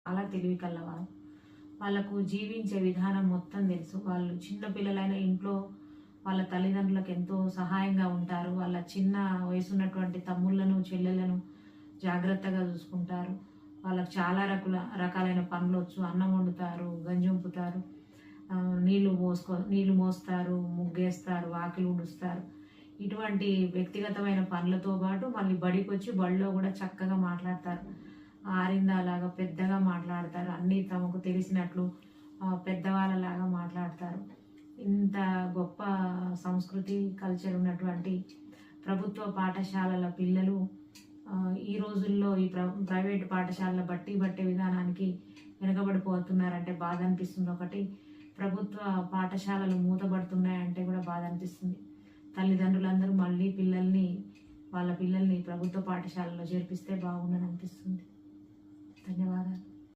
చాలా తెలివి కలవారు. వాళ్ళకు జీవించే విధానం మొత్తం తెలుసు. వాళ్ళు చిన్న పిల్లలైన ఇంట్లో వాళ్ళ తల్లిదండ్రులకు ఎంతో సహాయంగా ఉంటారు. వాళ్ళ చిన్న వయసు ఉన్నటువంటి తమ్ముళ్ళను చెల్లెలను జాగ్రత్తగా చూసుకుంటారు. వాళ్ళకి చాలా రకాలైన పనులు వచ్చు. అన్నం వండుతారు, గంజి వంపుతారు, నీళ్లు మోస్తారు, ముగ్గేస్తారు, వాకిలు ఊడుస్తారు. ఇటువంటి వ్యక్తిగతమైన పనులతో పాటు మళ్ళీ బడికి వచ్చి బడిలో కూడా చక్కగా మాట్లాడతారు. ఆరిందాలాగా పెద్దగా మాట్లాడతారు. అన్నీ తమకు తెలిసినట్లు పెద్దవాళ్ళలాగా మాట్లాడతారు. ఇంత గొప్ప సంస్కృతి కల్చర్ ఉన్నటువంటి ప్రభుత్వ పాఠశాలల పిల్లలు ఈ రోజుల్లో ఈ ప్రైవేట్ పాఠశాలల బట్టే విధానానికి వెనుకబడిపోతున్నారంటే బాధ అనిపిస్తుంది. ఒకటి, ప్రభుత్వ పాఠశాలలు మూతబడుతున్నాయంటే కూడా బాధ అనిపిస్తుంది. తల్లిదండ్రులందరూ మళ్ళీ వాళ్ళ పిల్లల్ని ప్రభుత్వ పాఠశాలలో చేర్పిస్తే బాగుండని అనిపిస్తుంది. ధన్యవాదాలు.